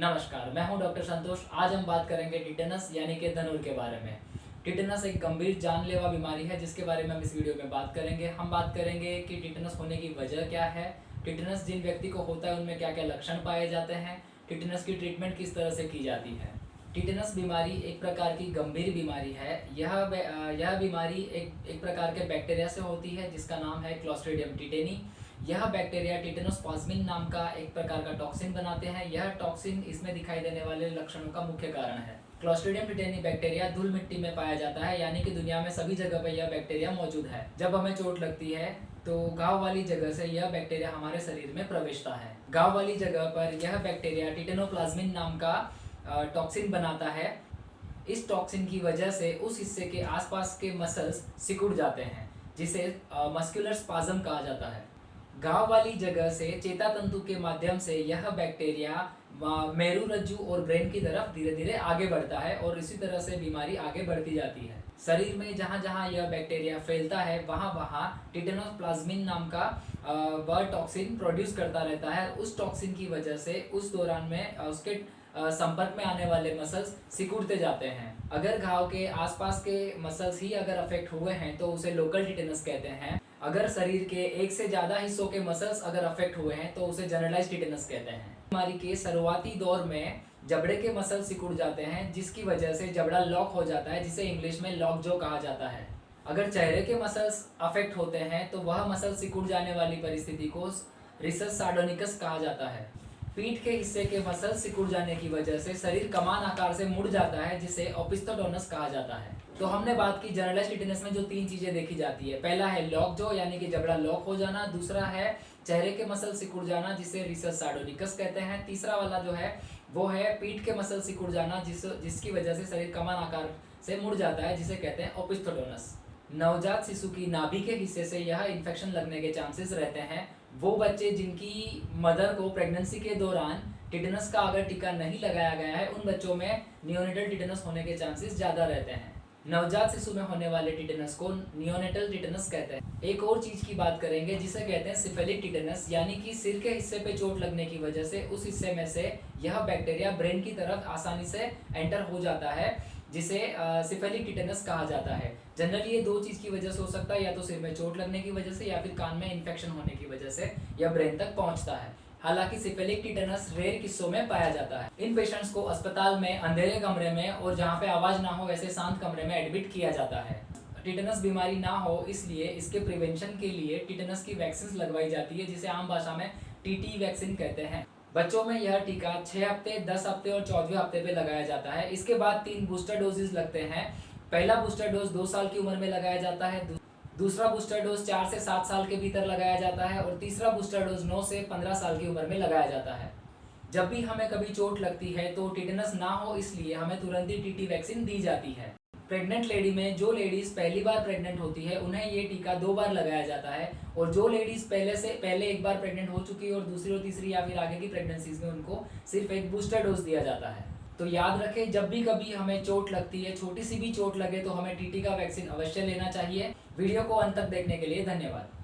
नमस्कार, मैं हूं डॉक्टर संतोष। आज हम बात करेंगे टिटेनस यानी कि धनुर के बारे में। टिटेनस एक गंभीर जानलेवा बीमारी है जिसके बारे में हम इस वीडियो में बात करेंगे। हम बात करेंगे कि टिटेनस होने की वजह क्या है, टिटेनस जिन व्यक्ति को होता है उनमें क्या क्या लक्षण पाए जाते हैं, टिटेनस की ट्रीटमेंट किस तरह से की जाती है। टिटेनस बीमारी एक प्रकार की गंभीर बीमारी है। यह बीमारी एक प्रकार के बैक्टीरिया से होती है जिसका नाम है क्लोस्ट्रीडियम टिटेनी। यह बैक्टीरिया टिटेनोस्प्लाज्मिन नाम का एक प्रकार का टॉक्सिन बनाते हैं। यह टॉक्सिन इसमें दिखाई देने वाले लक्षणों का मुख्य कारण है। क्लोस्ट्रीडियम टिटेनी बैक्टीरिया धूल मिट्टी में पाया जाता है, यानी कि दुनिया में सभी जगह पर यह बैक्टीरिया मौजूद है। जब हमें चोट लगती है तो घाव वाली जगह से यह बैक्टीरिया हमारे शरीर में प्रवेशता है। घाव वाली जगह पर यह बैक्टीरिया टिटेनोप्लाज्मिन नाम का टॉक्सिन बनाता है। इस टॉक्सिन की वजह से उस हिस्से के आसपास के मसल्स सिकुड़ जाते हैं, जिसे मस्कुलर स्पाज्म कहा जाता है। घाव वाली जगह से चेता तंतु के माध्यम से यह बैक्टीरिया मेरू रज्जु और ब्रेन की तरफ धीरे धीरे आगे बढ़ता है और इसी तरह से बीमारी आगे बढ़ती जाती है। शरीर में जहाँ जहाँ यह बैक्टीरिया फैलता है वहाँ वहाँ टिटेनोप्लाज्मिन नाम का वह टॉक्सिन प्रोड्यूस करता रहता है। उस टॉक्सिन की वजह से उस दौरान में उसके संपर्क में आने वाले मसल्स सिकुड़ते जाते हैं। अगर घाव के आसपास के मसल्स ही अगर अफेक्ट हुए हैं तो उसे लोकल टिटेनस कहते हैं। अगर शरीर के एक से ज़्यादा हिस्सों के मसल्स अगर अफेक्ट हुए हैं तो उसे जनरलाइज्ड टिटेनस कहते हैं। बीमारी के शुरुआती दौर में जबड़े के मसल सिकुड़ जाते हैं, जिसकी वजह से जबड़ा लॉक हो जाता है, जिसे इंग्लिश में लॉक जो कहा जाता है। अगर चेहरे के मसल्स अफेक्ट होते हैं तो वह मसल सिकुड़ जाने वाली परिस्थिति को रिसस सार्डोनिकस कहा जाता है। पीठ के हिस्से के मसल सिकुड़ जाने की वजह से शरीर कमान आकार से मुड़ जाता है, जिसे ओपिस्थोडोनस कहा जाता है। तो हमने बात की जनरलाइज्ड टिटेनस में जो 3 चीजें देखी जाती है। पहला है लॉक जो, यानी कि जबड़ा लॉक हो जाना। दूसरा है चेहरे के मसल सिकुड़ जाना, जिसे रिसस सार्डोनिकस कहते हैं। तीसरा वाला जो है वो है पीठ के मसल सिकुड़ जाना, जिसकी वजह से शरीर कमान आकार से मुड़ जाता है, जिसे कहते हैं ओपिस्थोडोनस। नवजात शिशु की नाभि के हिस्से से यह इन्फेक्शन लगने के चांसेस रहते हैं। वो बच्चे जिनकी मदर को प्रेगनेंसी के दौरान टिटेनस का अगर टीका नहीं लगाया गया है, उन बच्चों में नियोनेटल टिटेनस होने के चांसेस ज़्यादा रहते हैं। नवजात शिशु में होने वाले टिटेनस को नियोनेटल टिटेनस कहते हैं। एक और चीज़ की बात करेंगे जिसे कहते हैं सिफेलिक टिटेनस, यानी कि सिर के हिस्से पे चोट लगने की वजह से उस हिस्से में से यह बैक्टीरिया ब्रेन की तरफ आसानी से एंटर हो जाता है, जिसे सिफेलिक टिटेनस कहा जाता है। जनरली ये 2 चीज़ की वजह से हो सकता है, या तो सिर में चोट लगने की वजह से या फिर कान में इन्फेक्शन होने की वजह से यह ब्रेन तक पहुंचता है। हालांकि सिफेलिक टिटेनस रेयर किस्सों में पाया जाता है। इन पेशेंट्स को अस्पताल में अंधेरे कमरे में और जहाँ पे आवाज़ ना हो ऐसे शांत कमरे में एडमिट किया जाता है। टिटेनस बीमारी ना हो इसलिए इसके प्रिवेंशन के लिए टिटेनस की वैक्सीन लगवाई जाती है, जिसे आम भाषा में टीटी वैक्सीन कहते हैं। बच्चों में यह टीका 6 हफ्ते, 10 हफ्ते और 14वें हफ्ते पे लगाया जाता है। इसके बाद 3 बूस्टर डोजेज लगते हैं। पहला बूस्टर डोज 2 साल की उम्र में लगाया जाता है, दूसरा बूस्टर डोज 4 से 7 साल के भीतर लगाया जाता है और तीसरा बूस्टर डोज 9 से 15 साल की उम्र में लगाया जाता है। जब भी हमें कभी चोट लगती है तो टिटेनस ना हो इसलिए हमें तुरंत ही टीटी वैक्सीन दी जाती है। प्रेग्नेंट लेडी में जो लेडीज़ पहली बार प्रेग्नेंट होती है उन्हें ये टीका 2 बार लगाया जाता है, और जो लेडीज़ पहले एक बार प्रेग्नेंट हो चुकी है और दूसरी और तीसरी या फिर आगे की प्रेगनेंसीज में उनको सिर्फ एक बूस्टर डोज दिया जाता है। तो याद रखें, जब भी कभी हमें चोट लगती है, छोटी सी भी चोट लगे तो हमें टीटी का वैक्सीन अवश्य लेना चाहिए। वीडियो को अंत तक देखने के लिए धन्यवाद।